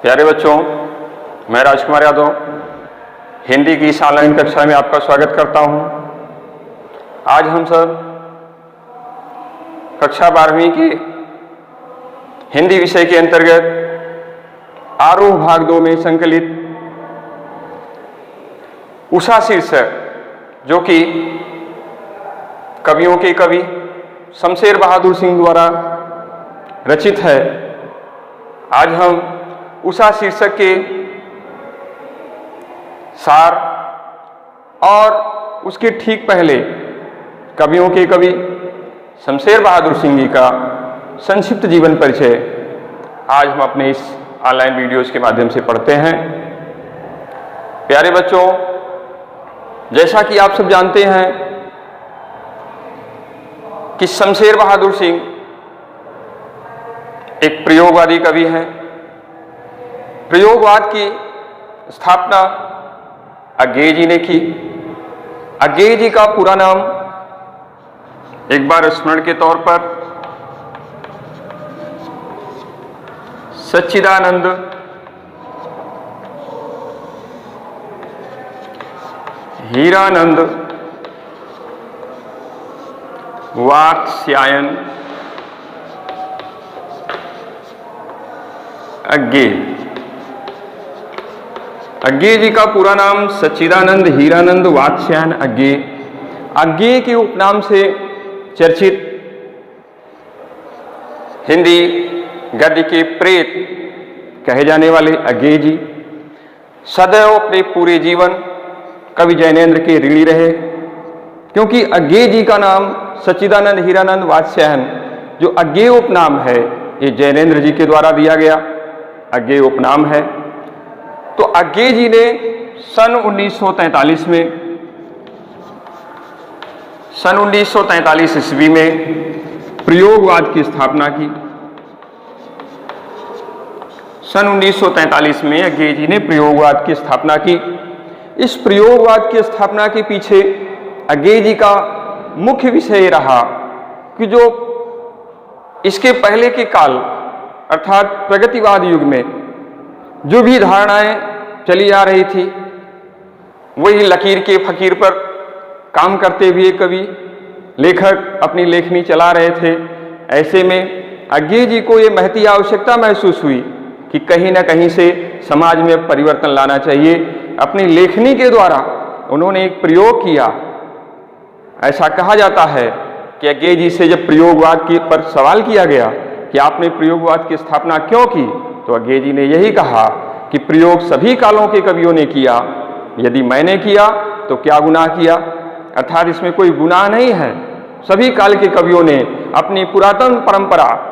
प्यारे बच्चों, मैं राजकुमार यादव हिंदी की इस ऑनलाइन कक्षा में आपका स्वागत करता हूं। आज हम सब कक्षा 12वीं की हिंदी विषय के अंतर्गत आरोह भाग 2 में संकलित उषा शीर्षक, जो कि कवियों के कवि शमशेर बहादुर सिंह द्वारा रचित है, आज हम उषा शीर्षक के सार और उसके ठीक पहले कवियों के कवि शमशेर बहादुर सिंह जी का संक्षिप्त जीवन परिचय आज हम अपने इस ऑनलाइन वीडियोज के माध्यम से पढ़ते हैं। प्यारे बच्चों, जैसा कि आप सब जानते हैं कि शमशेर बहादुर सिंह एक प्रयोगवादी कवि हैं। प्रयोगवाद की स्थापना अज्ञेय जी ने की। अज्ञेय जी का पूरा नाम एक बार स्मरण के तौर पर सच्चिदानंद हीरानंद वात्स्यायन अज्ञेय। अज्ञेय जी का पूरा नाम सच्चिदानंद हीरानंद वात्स्यायन अज्ञेय। अज्ञेय के उपनाम से चर्चित हिंदी गद्य के प्रेत कहे जाने वाले अज्ञेय जी सदैव अपने पूरे जीवन कवि जैनेन्द्र के ऋणी रहे, क्योंकि अज्ञेय जी का नाम सच्चिदानंद हीरानंद वात्स्यायन जो अज्ञेय उपनाम है, ये जैनेन्द्र जी के द्वारा दिया गया अज्ञेय उपनाम है। तो अज्ञेय जी ने सन 1943 ईस्वी में प्रयोगवाद की स्थापना की। सन 1943 में अज्ञेय जी ने प्रयोगवाद की स्थापना की। इस प्रयोगवाद की स्थापना के पीछे अज्ञेय जी का मुख्य विषय रहा कि जो इसके पहले के काल अर्थात प्रगतिवाद युग में जो भी धारणाएं चली आ रही थी, वही लकीर के फकीर पर काम करते हुए कवि लेखक अपनी लेखनी चला रहे थे। ऐसे में अज्ञेय जी को ये महती आवश्यकता महसूस हुई कि कहीं ना कहीं से समाज में परिवर्तन लाना चाहिए। अपनी लेखनी के द्वारा उन्होंने एक प्रयोग किया। ऐसा कहा जाता है कि अज्ञेय जी से जब प्रयोगवाद के पर सवाल किया गया कि आपने प्रयोगवाद की स्थापना क्यों की, तो अज्ञेय जी ने यही कहा कि प्रयोग सभी कालों के कवियों ने किया, यदि मैंने किया तो क्या गुनाह किया, अर्थात इसमें कोई गुनाह नहीं है। सभी काल के कवियों ने अपनी पुरातन परंपरा,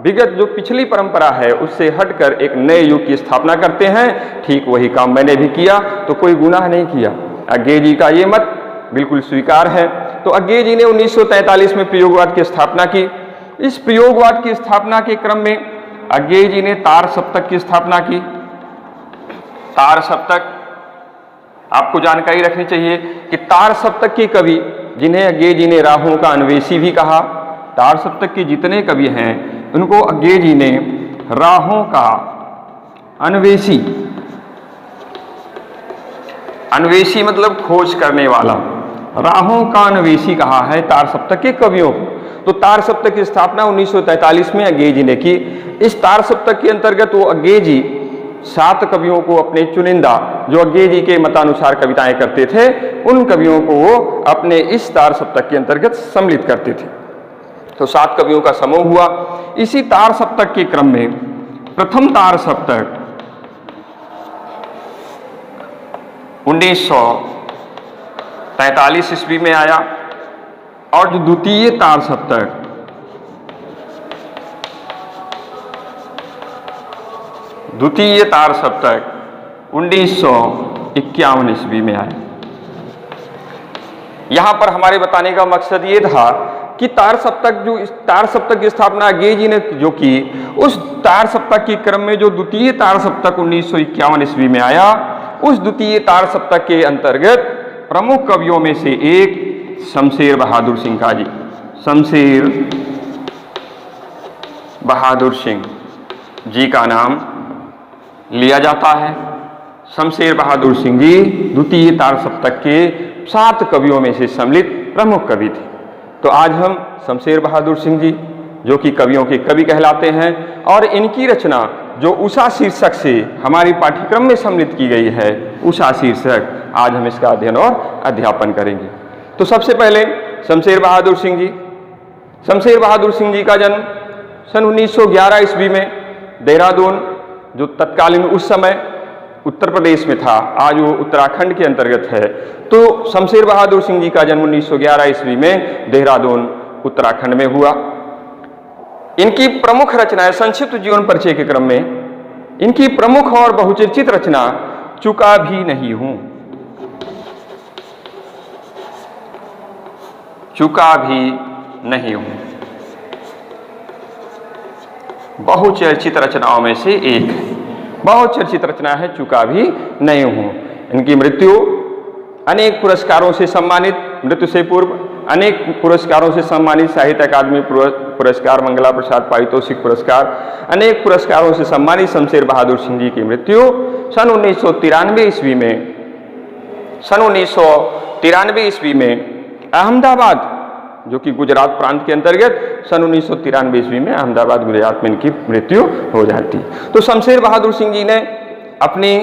विगत जो पिछली परंपरा है, उससे हटकर एक नए युग की स्थापना करते हैं। ठीक वही काम मैंने भी किया, तो कोई गुनाह नहीं किया। अज्ञेय जी का ये मत बिल्कुल स्वीकार है। तो अज्ञेय जी ने 1943 में प्रयोगवाद की स्थापना की। इस प्रयोगवाद की स्थापना के क्रम में अज्ञेय जी ने तार सप्तक की स्थापना की। तार सप्तक आपको जानकारी रखनी चाहिए कि तार सप्तक के कवि, जिन्हें अज्ञेय जी ने राहों का अन्वेषी भी कहा, तार सप्तक के जितने कवि हैं उनको अज्ञेय जी ने राहों का अन्वेषी, अन्वेषी मतलब खोज करने वाला, राहों का अन्वेषी कहा है तार सप्तक के कवियों को। तो तार सप्तक की स्थापना 1943 में अज्ञेय जी ने की। इस तार सप्तक के अंतर्गत वो अज्ञेय जी 7 कवियों को अपने चुनिंदा, जो अज्ञेय जी के मतानुसार कविताएं करते थे, उन कवियों को वो अपने इस तार सप्तक के अंतर्गत सम्मिलित करते थे। तो 7 कवियों का समूह हुआ। इसी तार सप्तक के क्रम में प्रथम तार सप्तक 1943 ईस्वी में आया और जो द्वितीय तार सप्तक 1951 ईस्वी में आया। यहां पर हमारे बताने का मकसद ये था कि तार सप्तक की स्थापना अज्ञेय जी ने जो की, उस तार सप्तक के क्रम में जो द्वितीय तार सप्तक 1951 ईस्वी में आया, उस द्वितीय तार सप्तक के अंतर्गत प्रमुख कवियों में से एक शमशेर बहादुर सिंह का जी, शमशेर बहादुर सिंह जी का नाम लिया जाता है। शमशेर बहादुर सिंह जी द्वितीय तार सप्तक के 7 कवियों में से सम्मिलित प्रमुख कवि थे। तो आज हम शमशेर बहादुर सिंह जी जो कि कवियों के कवि कहलाते हैं और इनकी रचना जो उषा शीर्षक से हमारी पाठ्यक्रम में सम्मिलित की गई है, उषा शीर्षक, आज हम इसका अध्ययन और अध्यापन करेंगे। तो सबसे पहले शमशेर बहादुर सिंह जी। शमशेर बहादुर सिंह जी का जन्म सन 1911 ईस्वी में देहरादून, जो तत्कालीन उस समय उत्तर प्रदेश में था, आज वो उत्तराखंड के अंतर्गत है। तो शमशेर बहादुर सिंह जी का जन्म 1911 ईस्वी में देहरादून उत्तराखंड में हुआ। इनकी प्रमुख रचनाएं, संक्षिप्त जीवन परिचय के क्रम में इनकी प्रमुख और बहुचर्चित रचना चुका भी नहीं हूं, चुका भी नहीं हूं, बहुचर्चित रचनाओं में से एक है। बहुचर्चित रचना है चुका भी नहीं हूं। इनकी मृत्यु अनेक पुरस्कारों से सम्मानित, मृत्यु से पूर्व अनेक पुरस्कारों से सम्मानित, साहित्य अकादमी पुरस्कार, मंगला प्रसाद पारितोषिक पुरस्कार, अनेक पुरस्कारों से सम्मानित शमशेर बहादुर सिंह जी की मृत्यु सन 1993 ईस्वी में अहमदाबाद, जो कि गुजरात प्रांत के अंतर्गत, सन 1993 ईस्वी में अहमदाबाद गुजरात में इनकी मृत्यु हो जाती। तो शमशेर बहादुर सिंह जी ने अपनी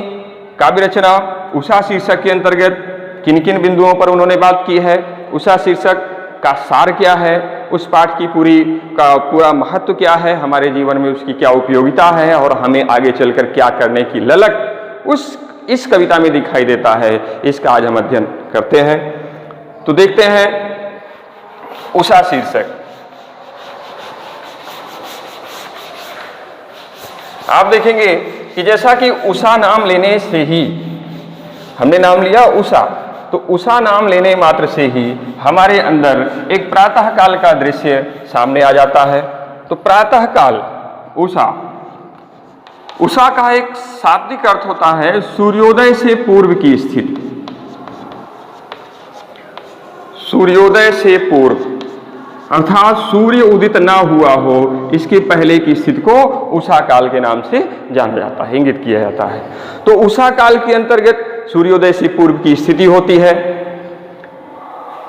काव्य रचना उषा शीर्षक के अंतर्गत किन किन बिंदुओं पर उन्होंने बात की है, उषा शीर्षक का सार क्या है, उस पाठ की पूरा महत्व क्या है, हमारे जीवन में उसकी क्या उपयोगिता है और हमें आगे चलकर क्या करने की ललक इस कविता में दिखाई देता है, इसका आज हम अध्ययन करते हैं। तो देखते हैं उषा शीर्षक। आप देखेंगे कि जैसा कि उषा नाम लेने से ही, हमने नाम लिया उषा, तो उषा नाम लेने मात्र से ही हमारे अंदर एक प्रातः काल का दृश्य सामने आ जाता है। तो प्रातः काल, उषा का एक शाब्दिक अर्थ होता है सूर्योदय से पूर्व की स्थिति। सूर्योदय से पूर्व अर्थात सूर्य उदित ना हुआ हो, इसके पहले की स्थिति को उषा काल के नाम से जाना जाता है, इंगित किया जाता है। तो उषा काल के अंतर्गत सूर्योदय से पूर्व की स्थिति होती है।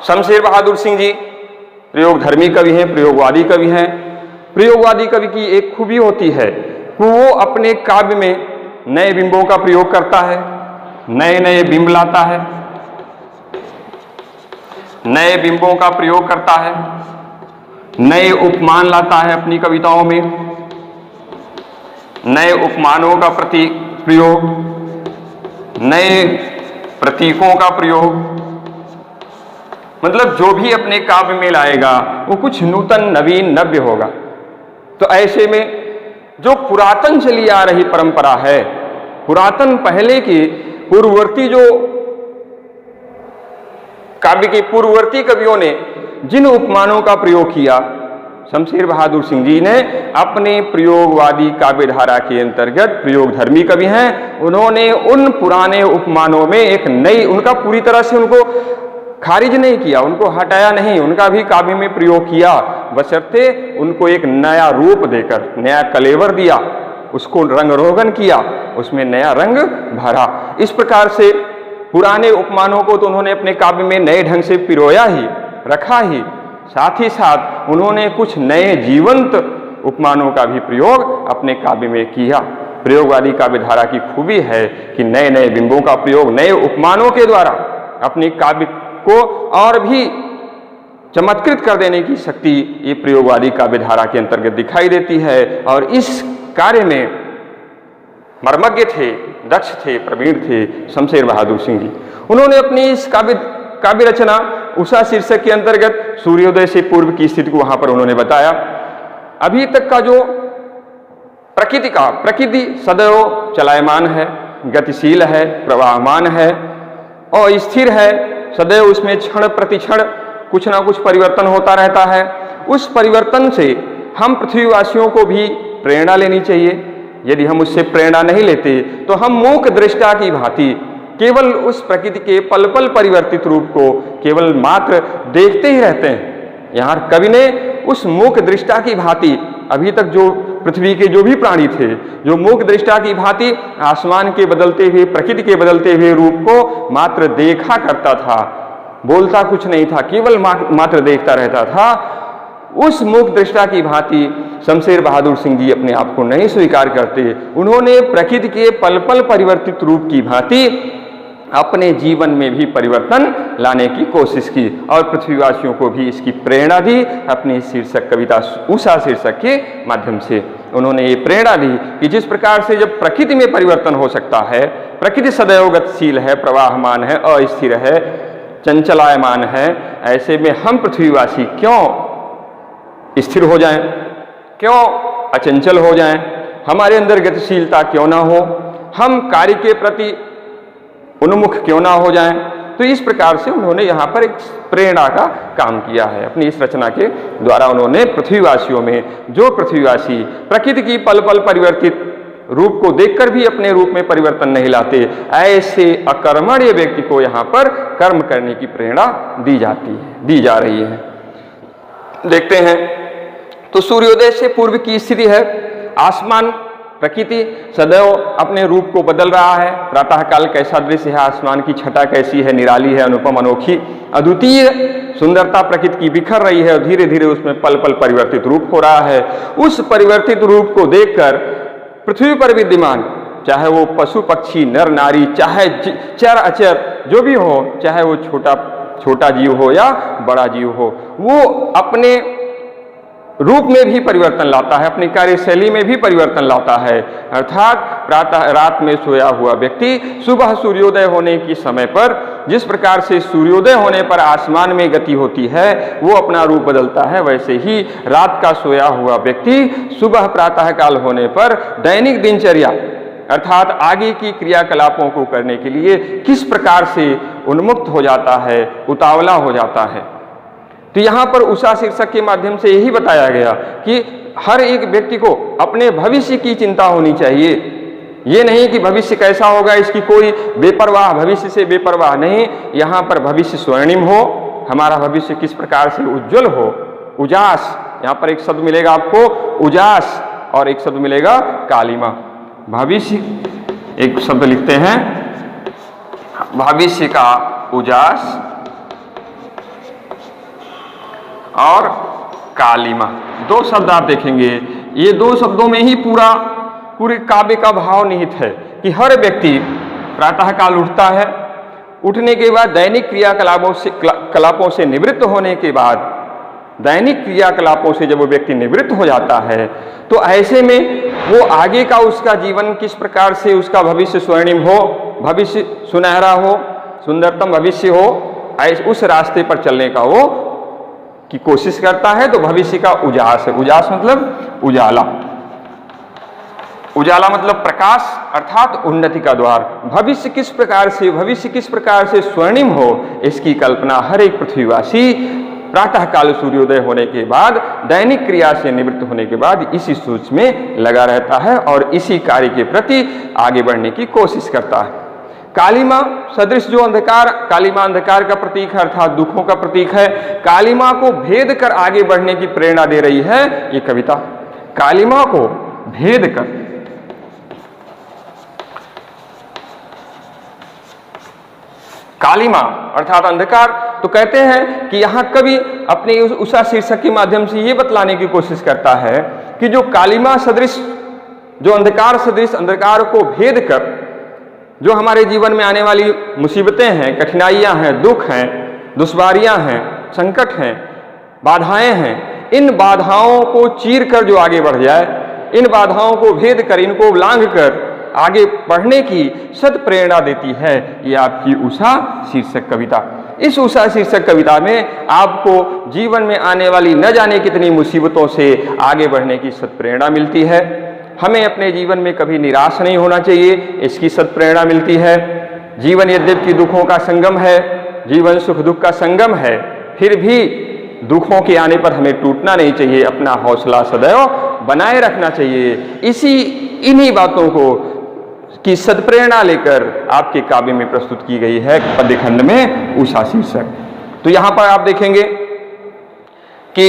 शमशेर बहादुर सिंह जी प्रयोगधर्मी कवि हैं, प्रयोगवादी कवि हैं। प्रयोगवादी कवि की एक खूबी होती है कि वो अपने काव्य में नए बिंबों का प्रयोग करता है, नए नए बिंब लाता है, नए बिंबों का प्रयोग करता है, नए उपमान लाता है अपनी कविताओं में, नए उपमानों का प्रयोग, नए प्रतीकों का प्रयोग, मतलब जो भी अपने काव्य में लाएगा वो कुछ नूतन, नवीन, नव्य होगा। तो ऐसे में जो पुरातन चली आ रही परंपरा है, पुरातन पहले की पूर्ववर्ती जो काव्य के पूर्ववर्ती कवियों ने जिन उपमानों का प्रयोग किया, शमशेर बहादुर सिंह जी ने अपने प्रयोगवादी काव्य धारा के अंतर्गत, प्रयोगधर्मी कवि हैं, उन्होंने उन पुराने उपमानों में एक नई, उनका पूरी तरह से उनको खारिज नहीं किया, उनको हटाया नहीं, उनका भी काव्य में प्रयोग किया, बशर्ते उनको एक नया रूप देकर, नया कलेवर दिया, उसको रंग रोगन किया, उसमें नया रंग भरा। इस प्रकार से पुराने उपमानों को तो उन्होंने अपने काव्य में नए ढंग से पिरोया ही, रखा ही, साथ ही साथ उन्होंने कुछ नए जीवंत उपमानों का भी प्रयोग अपने काव्य में किया। प्रयोगवादी काव्य धारा की खूबी है कि नए नए बिंबों का प्रयोग, नए उपमानों के द्वारा अपने काव्य को और भी चमत्कृत कर देने की शक्ति ये प्रयोगवादी काव्य धारा के अंतर्गत दिखाई देती है। और इस कार्य में मर्मज्ञ थे, दक्ष थे, प्रवीण थे शमशेर बहादुर सिंह जी। उन्होंने अपनी इस काव्य रचना उषा शीर्षक के अंतर्गत सूर्योदय से पूर्व की स्थिति को वहां पर उन्होंने बताया। अभी तक का जो प्रकृति सदैव चलायमान है, गतिशील है, प्रवाहमान है और स्थिर है, सदैव उसमें क्षण प्रतिक्षण कुछ ना कुछ परिवर्तन होता रहता है। उस परिवर्तन से हम पृथ्वीवासियों को भी प्रेरणा लेनी चाहिए। यदि हम उससे प्रेरणा नहीं लेते तो हम मूक दृष्टा की भांति केवल उस प्रकृति के पल पल परिवर्तित रूप को केवल मात्र देखते ही रहते हैं। यहाँ कवि ने उस मूक दृष्टा की भांति अभी तक जो पृथ्वी के जो भी प्राणी थे, जो मूक दृष्टा की भांति आसमान के बदलते हुए, प्रकृति के बदलते हुए रूप को मात्र देखा करता था, बोलता कुछ नहीं था, केवल मात्र देखता रहता था, उस मूक दृष्टा की भांति शमशेर बहादुर सिंह जी अपने आप को नहीं स्वीकार करते। उन्होंने प्रकृति के पल पल परिवर्तित रूप की भांति अपने जीवन में भी परिवर्तन लाने की कोशिश की और पृथ्वीवासियों को भी इसकी प्रेरणा दी। अपनी शीर्षक कविता उषा शीर्षक के माध्यम से उन्होंने ये प्रेरणा दी कि जिस प्रकार से जब प्रकृति में परिवर्तन हो सकता है, प्रकृति सदैव गतिशील है, प्रवाहमान है, अस्थिर है, चंचलायमान है, ऐसे में हम पृथ्वीवासी क्यों स्थिर हो जाएं, क्यों अचंचल हो जाएं, हमारे अंदर गतिशीलता क्यों ना हो, हम कार्य के प्रति उन्मुख क्यों ना हो जाएं। तो इस प्रकार से उन्होंने यहाँ पर एक प्रेरणा का काम किया है। अपनी इस रचना के द्वारा उन्होंने पृथ्वीवासियों में, जो पृथ्वीवासी प्रकृति की पल पल परिवर्तित रूप को देखकर भी अपने रूप में परिवर्तन नहीं लाते, ऐसे अकर्मण्य व्यक्ति को यहाँ पर कर्म करने की प्रेरणा दी जा रही है। देखते हैं तो सूर्योदय से पूर्व की स्थिति है, आसमान प्रकृति सदैव अपने रूप को बदल रहा है। प्रातः काल कैसा दृश्य है, आसमान की छटा कैसी है, निराली है, अनुपम, अनोखी, अद्वितीय सुंदरता प्रकृति की बिखर रही है और धीरे धीरे उसमें पल पल परिवर्तित रूप हो रहा है। उस परिवर्तित रूप को देखकर पृथ्वी पर विद्यमान, चाहे वो पशु पक्षी, नर नारी, चाहे चर अचर जो भी हो, चाहे वो छोटा जीव हो या बड़ा जीव हो, वो अपने रूप में भी परिवर्तन लाता है, अपनी कार्यशैली में भी परिवर्तन लाता है। अर्थात प्रातः रात में सोया हुआ व्यक्ति सुबह सूर्योदय होने के समय पर जिस प्रकार से सूर्योदय होने पर आसमान में गति होती है, वो अपना रूप बदलता है, वैसे ही रात का सोया हुआ व्यक्ति सुबह प्रातः काल होने पर दैनिक दिनचर्या अर्थात आगे की क्रियाकलापों को करने के लिए किस प्रकार से उन्मुक्त हो जाता है, उतावला हो जाता है। तो यहाँ पर उषा शीर्षक के माध्यम से यही बताया गया कि हर एक व्यक्ति को अपने भविष्य की चिंता होनी चाहिए। ये नहीं कि भविष्य कैसा होगा इसकी कोई बेपरवाह, भविष्य से बेपरवाह नहीं। यहाँ पर भविष्य स्वर्णिम हो, हमारा भविष्य किस प्रकार से उज्जवल हो, उजास, यहाँ पर एक शब्द मिलेगा आपको उजास और एक शब्द मिलेगा कालिमा। भविष्य एक शब्द लिखते हैं, भविष्य का उजास और कालिमा, दो शब्द आप देखेंगे। ये दो शब्दों में ही पूरे काव्य का भाव निहित है कि हर व्यक्ति प्रातः काल उठता है, उठने के बाद दैनिक क्रियाकलापों से निवृत्त होने के बाद, दैनिक क्रियाकलापों से जब वो व्यक्ति निवृत्त हो जाता है तो ऐसे में वो आगे का उसका जीवन किस प्रकार से उसका भविष्य स्वर्णिम हो, भविष्य सुनहरा हो, सुंदरतम भविष्य हो, उस रास्ते पर चलने का वो की कोशिश करता है। तो भविष्य का उजास है, उजास मतलब उजाला, उजाला मतलब प्रकाश अर्थात उन्नति का द्वार। भविष्य किस प्रकार से स्वर्णिम हो, इसकी कल्पना हर एक पृथ्वीवासी प्रातः काल सूर्योदय होने के बाद, दैनिक क्रिया से निवृत्त होने के बाद इसी सोच में लगा रहता है और इसी कार्य के प्रति आगे बढ़ने की कोशिश करता है। कालिमा सदृश जो अंधकार, कालिमा अंधकार का प्रतीक है अर्थात दुखों का प्रतीक है। कालिमा को भेद कर आगे बढ़ने की प्रेरणा दे रही है ये कविता। कालिमा को भेद कर, कालिमा अर्थात अंधकार, तो कहते हैं कि यहाँ कवि अपने उषा शीर्षक के माध्यम से ये बतलाने की कोशिश करता है कि जो कालिमा सदृश, जो अंधकार सदृश अंधकार को भेद कर जो हमारे जीवन में आने वाली मुसीबतें हैं, कठिनाइयां हैं, दुख हैं, दुश्वारियां हैं, संकट हैं, बाधाएं हैं, इन बाधाओं को चीर कर जो आगे बढ़ जाए, इन बाधाओं को भेद कर, इनको लांघ कर आगे बढ़ने की सद प्रेरणा देती है ये आपकी उषा शीर्षक कविता। इस उषा शीर्षक कविता में आपको जीवन में आने वाली न जाने कितनी मुसीबतों से आगे बढ़ने की सद प्रेरणा मिलती है। हमें अपने जीवन में कभी निराश नहीं होना चाहिए, इसकी सत्प्रेरणा मिलती है। जीवन यद्यपि दुखों का संगम है, जीवन सुख दुख का संगम है, फिर भी दुखों के आने पर हमें टूटना नहीं चाहिए, अपना हौसला सदैव बनाए रखना चाहिए। इन्हीं बातों को की सत्प्रेरणा लेकर आपके काव्य में प्रस्तुत की गई है पद्य खंड में उषा शीर्षक। तो यहाँ पर आप देखेंगे कि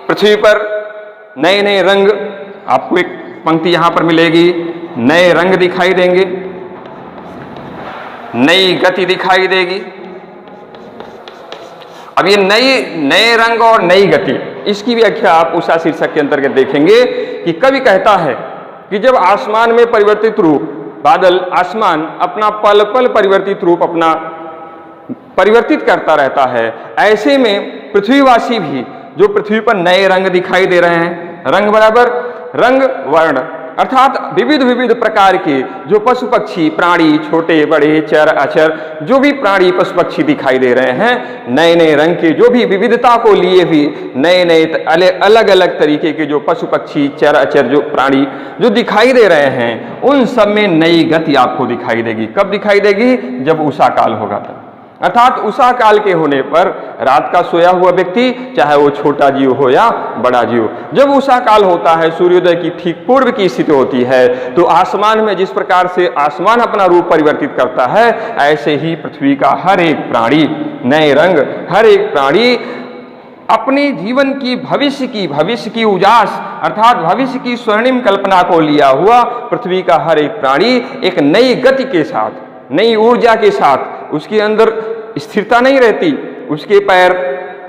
पृथ्वी पर नए नए रंग आपको एक पंक्ति यहां पर मिलेगी, नए रंग दिखाई देंगे, नई गति दिखाई देगी। अब ये नए रंग और नई गति, इसकी व्याख्या आप उषा शीर्षक के अंतर्गत देखेंगे कि कवि कहता है कि जब आसमान में परिवर्तित रूप, बादल आसमान अपना पल पल परिवर्तित रूप अपना परिवर्तित करता रहता है, ऐसे में पृथ्वीवासी भी जो पृथ्वी पर नए रंग दिखाई दे रहे हैं, रंग बराबर रंग वर्ण, अर्थात विविध विविध प्रकार के जो पशु पक्षी प्राणी, छोटे बड़े चर अचर जो भी प्राणी पशु पक्षी दिखाई दे रहे हैं, नए नए रंग के जो भी विविधता को लिए भी नए नए अलग अलग तरीके के जो पशु पक्षी चर अचर जो प्राणी जो दिखाई दे रहे हैं, उन सब में नई गति आपको दिखाई देगी। कब दिखाई देगी? जब उषा काल होगा तब। अर्थात उषा काल के होने पर रात का सोया हुआ व्यक्ति, चाहे वो छोटा जीव हो या बड़ा जीव, जब उषा काल होता है, सूर्योदय की ठीक पूर्व की स्थिति होती है, तो आसमान में जिस प्रकार से आसमान अपना रूप परिवर्तित करता है, ऐसे ही पृथ्वी का हर एक प्राणी नए रंग, हर एक प्राणी अपने जीवन की भविष्य की उजास अर्थात भविष्य की स्वर्णिम कल्पना को लिया हुआ पृथ्वी का हर एक प्राणी एक नई गति के साथ, नई ऊर्जा के साथ, उसके अंदर स्थिरता नहीं रहती, उसके पैर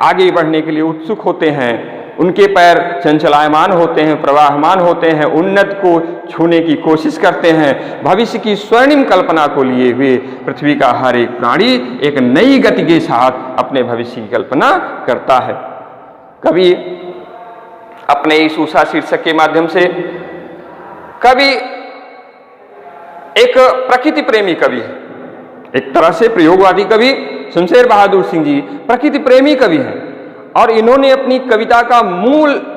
आगे बढ़ने के लिए उत्सुक होते हैं, उनके पैर चंचलायमान होते हैं, प्रवाहमान होते हैं, उन्नत को छूने की कोशिश करते हैं। भविष्य की स्वर्णिम कल्पना को लिए हुए पृथ्वी का हर एक प्राणी एक नई गति के साथ अपने भविष्य की कल्पना करता है। कवि अपने इस उषा शीर्षक के माध्यम से, कवि एक प्रकृति प्रेमी कवि है, एक तरह से प्रयोगवादी कवि शमशेर बहादुर सिंह जी प्रकृति प्रेमी कवि हैं, और इन्होंने अपनी कविता का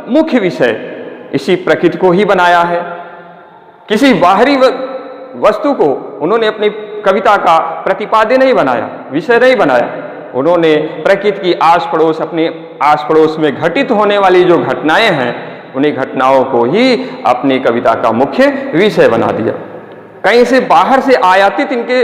मुख्य विषय इसी प्रकृति को ही बनाया है। किसी बाहरी वस्तु को उन्होंने अपनी कविता का प्रतिपाद्य नहीं बनाया, विषय नहीं बनाया। उन्होंने प्रकृति की आस पड़ोस, अपने आस पड़ोस में घटित होने वाली जो घटनाएं हैं, उन्हीं घटनाओं को ही अपनी कविता का मुख्य विषय बना दिया। कहीं से बाहर से आयातित इनके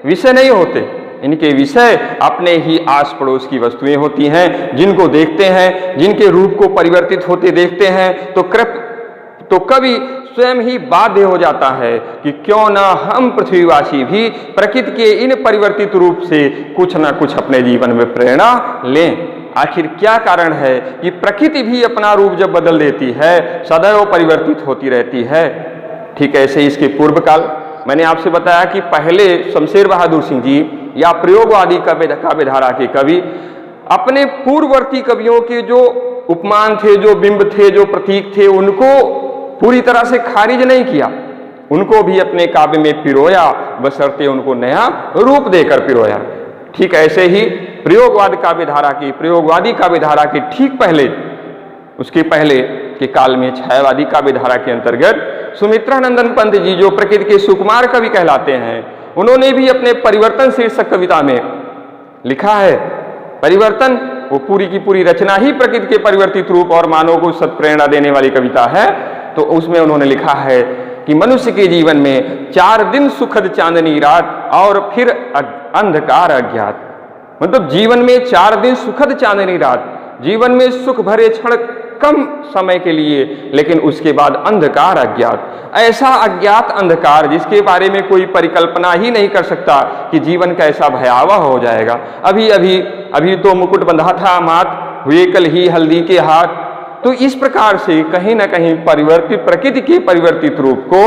विषय नहीं होते, इनके विषय अपने ही आस पड़ोस की वस्तुएं होती हैं, जिनको देखते हैं, जिनके रूप को परिवर्तित होते देखते हैं, तो कवि स्वयं ही बाध्य हो जाता है कि क्यों ना हम पृथ्वीवासी भी प्रकृति के इन परिवर्तित रूप से कुछ ना कुछ अपने जीवन में प्रेरणा लें। आखिर क्या कारण है कि प्रकृति भी अपना रूप जब बदल देती है, सदैव परिवर्तित होती रहती है। ठीक ऐसे इसके पूर्व काल मैंने आपसे बताया कि पहले शमशेर बहादुर सिंह जी या प्रयोगवादी काव्यधारा के कवि अपने पूर्ववर्ती कवियों के जो उपमान थे, जो बिंब थे, जो प्रतीक थे, उनको पूरी तरह से खारिज नहीं किया, उनको भी अपने काव्य में पिरोया, बशर्ते उनको नया रूप देकर पिरोया। ठीक ऐसे ही प्रयोगवादी काव्यधारा के ठीक पहले, उसके पहले के काल में छायावादी काव्यधारा के अंतर्गत सुमित्रानंदन पंत जी जो प्रकृति के सुकुमार कवि कहलाते हैं, उन्होंने भी अपने परिवर्तन शीर्षक कविता में लिखा है। परिवर्तन, वो पूरी की पूरी रचना ही प्रकृति के परिवर्तित रूप और मानव को सत्प्रेरणा देने वाली कविता है। तो उसमें उन्होंने लिखा है कि मनुष्य के जीवन में 4 दिन सुखद चांदनी रात और फिर अंधकार अज्ञात। मतलब जीवन में 4 दिन सुखद चांदनी रात, जीवन में सुख भरे क्षण कम समय के लिए, लेकिन उसके बाद अंधकार अज्ञात, ऐसा अज्ञात अंधकार जिसके बारे में कोई परिकल्पना ही नहीं कर सकता कि जीवन कैसा भयावह हो जाएगा। अभी तो मुकुट बंधा था माथ, हुए कल ही हल्दी के हाथ। तो इस प्रकार से कहीं ना कहीं प्रकृति के परिवर्तित रूप को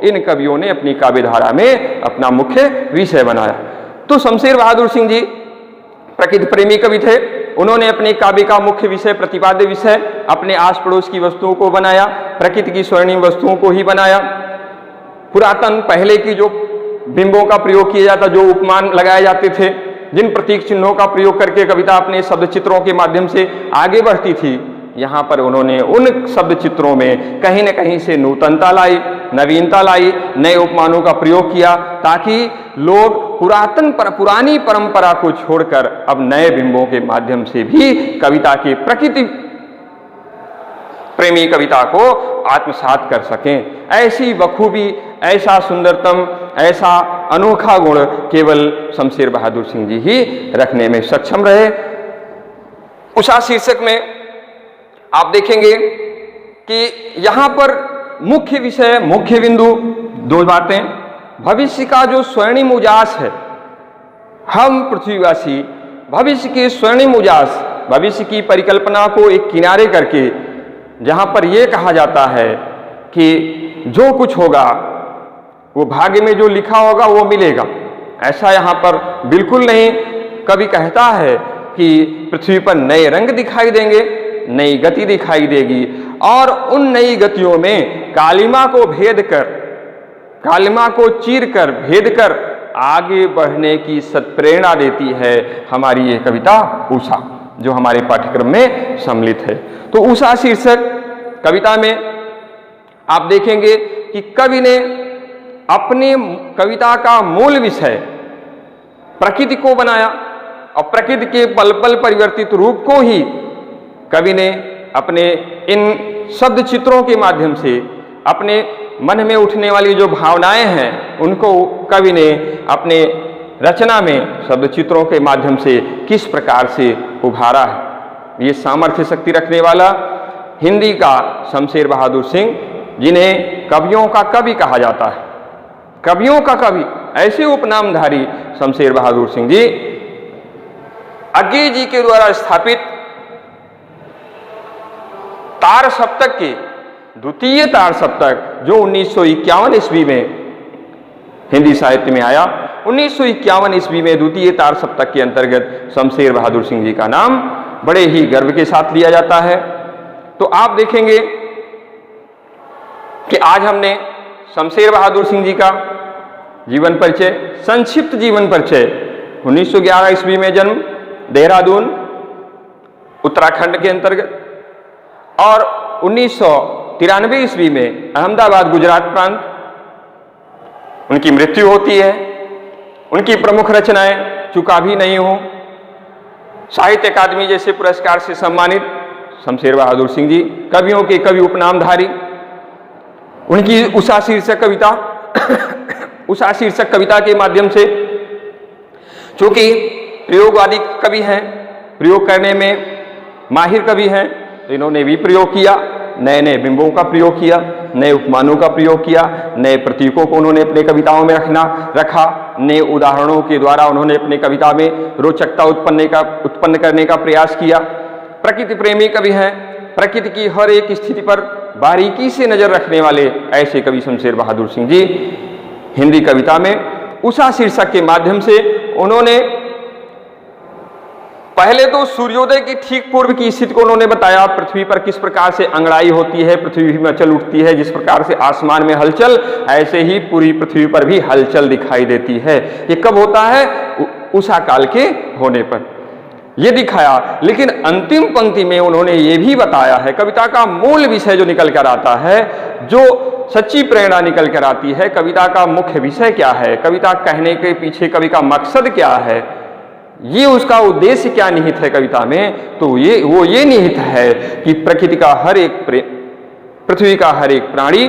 इन कवियों ने अपनी काव्यधारा में अपना मुख्य विषय बनाया। तो शमशेर बहादुर सिंह जी प्रकृति प्रेमी कवि थे, उन्होंने अपने काव्य का मुख्य विषय, प्रतिपाद्य विषय अपने आस पड़ोस की वस्तुओं को बनाया, प्रकृति की स्वर्णिम वस्तुओं को ही बनाया। पुरातन पहले की जो बिंबों का प्रयोग किया जाता, जो उपमान लगाए जाते थे, जिन प्रतीक चिन्हों का प्रयोग करके कविता अपने शब्द चित्रों के माध्यम से आगे बढ़ती थी, यहाँ पर उन्होंने उन शब्द चित्रों में कहीं न कहीं से नूतनता लाई, नवीनता लाई, नए उपमानों का प्रयोग किया, ताकि लोग पुरानी परंपरा को छोड़कर अब नए बिंबों के माध्यम से भी कविता के प्रकृति प्रेमी कविता को आत्मसात कर सकें। ऐसी बखूबी, ऐसा सुंदरतम, ऐसा अनोखा गुण केवल शमशेर बहादुर सिंह जी ही रखने में सक्षम रहे। उषा शीर्षक में आप देखेंगे कि यहाँ पर मुख्य विषय, मुख्य बिंदु दो बातें। भविष्य का जो स्वर्णिम उजास है, हम पृथ्वीवासी भविष्य के स्वर्णिम उजास, भविष्य की परिकल्पना को एक किनारे करके, जहां पर यह कहा जाता है कि जो कुछ होगा वो भाग्य में जो लिखा होगा वो मिलेगा, ऐसा यहाँ पर बिल्कुल नहीं। कवि कहता है कि पृथ्वी पर नए रंग दिखाई देंगे, नई गति दिखाई देगी, और उन नई गतियों में कालिमा को भेद कर, कालिमा को चीर कर, भेद कर आगे बढ़ने की सत्प्रेरणा देती है हमारी ये कविता उषा, जो हमारे पाठ्यक्रम में सम्मिलित है। तो उषा शीर्षक कविता में आप देखेंगे कि कवि ने अपनी कविता का मूल विषय प्रकृति को बनाया, और प्रकृति के पल पल परिवर्तित रूप को ही कवि ने अपने इन शब्द चित्रों के माध्यम से, अपने मन में उठने वाली जो भावनाएं हैं उनको कवि ने अपने रचना में शब्द चित्रों के माध्यम से किस प्रकार से उभारा है। ये सामर्थ्य शक्ति रखने वाला हिंदी का शमशेर बहादुर सिंह, जिन्हें कवियों का कवि कहा जाता है, कवियों का कवि, ऐसे उपनामधारी शमशेर बहादुर सिंह जी अज्ञे जी के द्वारा स्थापित तार सप्तक के द्वितीय तार सप्तक, जो 1951 ईस्वी में हिंदी साहित्य में आया, 1951 ईस्वी में द्वितीय तार सप्तक के अंतर्गत शमशेर बहादुर सिंह जी का नाम बड़े ही गर्व के साथ लिया जाता है। तो आप देखेंगे कि आज हमने शमशेर बहादुर सिंह जी का जीवन परिचय, संक्षिप्त जीवन परिचय, 1911 ईस्वी में जन्म, देहरादून उत्तराखंड के अंतर्गत, और 1993 ईस्वी में अहमदाबाद गुजरात प्रांत उनकी मृत्यु होती है। उनकी प्रमुख रचनाएं चुका भी नहीं हूं, साहित्य अकादमी जैसे पुरस्कार से सम्मानित शमशेर बहादुर सिंह जी, कवियों के कवि, उपनामधारी। उनकी उषा शीर्षक कविता उषा शीर्षक कविता के माध्यम से, चूंकि प्रयोगवादी कवि हैं, प्रयोग करने में माहिर कवि हैं, तो इन्होंने भी प्रयोग किया, नए नए बिंबों का प्रयोग किया, नए उपमानों का प्रयोग किया, नए प्रतीकों को उन्होंने अपने कविताओं में रखा, नए उदाहरणों के द्वारा उन्होंने अपने कविता में रोचकता उत्पन्न करने का प्रयास किया। प्रकृति प्रेमी कवि हैं, प्रकृति की हर एक स्थिति पर बारीकी से नजर रखने वाले ऐसे कवि शमशेर बहादुर सिंह जी हिंदी कविता में उषा शीर्षक के माध्यम से उन्होंने पहले तो सूर्योदय की ठीक पूर्व की स्थिति को उन्होंने बताया, पृथ्वी पर किस प्रकार से अंगड़ाई होती है, पृथ्वी में चल उठती है, जिस प्रकार से आसमान में हलचल, ऐसे ही पूरी पृथ्वी पर भी हलचल दिखाई देती है। ये कब होता है? उषा काल के होने पर ये दिखाया। लेकिन अंतिम पंक्ति में उन्होंने ये भी बताया है, कविता का मूल विषय जो निकल कर आता है, जो सच्ची प्रेरणा निकल कर आती है, कविता का मुख्य विषय क्या है, कविता कहने के पीछे कवि का मकसद क्या है, ये उसका उद्देश्य क्या निहित है कविता में, तो वो ये निहित है कि प्रकृति का हर एक पृथ्वी का हर एक प्राणी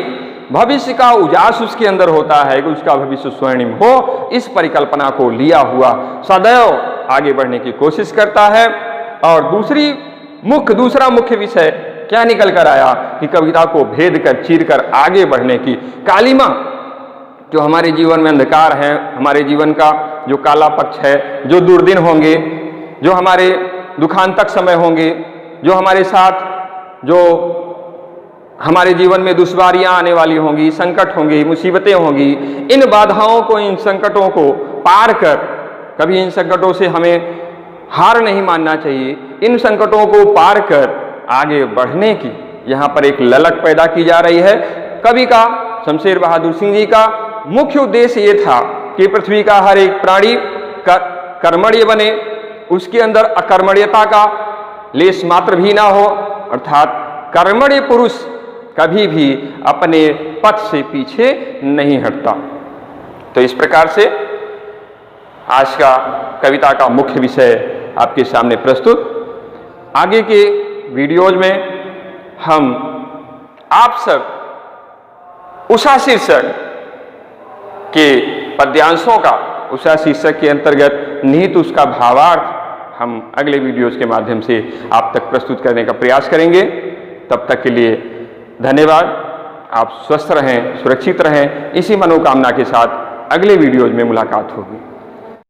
भविष्य का उजास उसके अंदर होता है कि उसका भविष्य स्वर्णिम हो, इस परिकल्पना को लिया हुआ सदैव आगे बढ़ने की कोशिश करता है। और दूसरा मुख्य विषय क्या निकल कर आया कि कविता को भेद कर, चीर कर आगे बढ़ने की कालिमा, जो हमारे जीवन में अंधकार है, हमारे जीवन का जो काला पक्ष है, जो दुर्दिन होंगे, जो हमारे दुखांतक समय होंगे, जो हमारे साथ जो हमारे जीवन में दुश्वारियां आने वाली होंगी, संकट होंगे, मुसीबतें होंगी, इन बाधाओं को, इन संकटों को पार कर, कभी इन संकटों से हमें हार नहीं मानना चाहिए, इन संकटों को पार कर आगे बढ़ने की यहाँ पर एक ललक पैदा की जा रही है। कवि का, शमशेर बहादुर सिंह जी का मुख्य उद्देश्य ये था कि पृथ्वी का हर एक प्राणी कर्मण्य बने, उसके अंदर अकर्मण्यता का लेश मात्र भी ना हो, अर्थात कर्मण्य पुरुष कभी भी अपने पथ से पीछे नहीं हटता। तो इस प्रकार से आज का कविता का मुख्य विषय आपके सामने प्रस्तुत। आगे के वीडियोज में हम आप सब उषा शीर्षक के पद्यांशों का, उषा शीर्षक के अंतर्गत निहित उसका भावार्थ हम अगले वीडियोज के माध्यम से आप तक प्रस्तुत करने का प्रयास करेंगे। तब तक के लिए धन्यवाद। आप स्वस्थ रहें, सुरक्षित रहें, इसी मनोकामना के साथ अगले वीडियोज में मुलाकात होगी।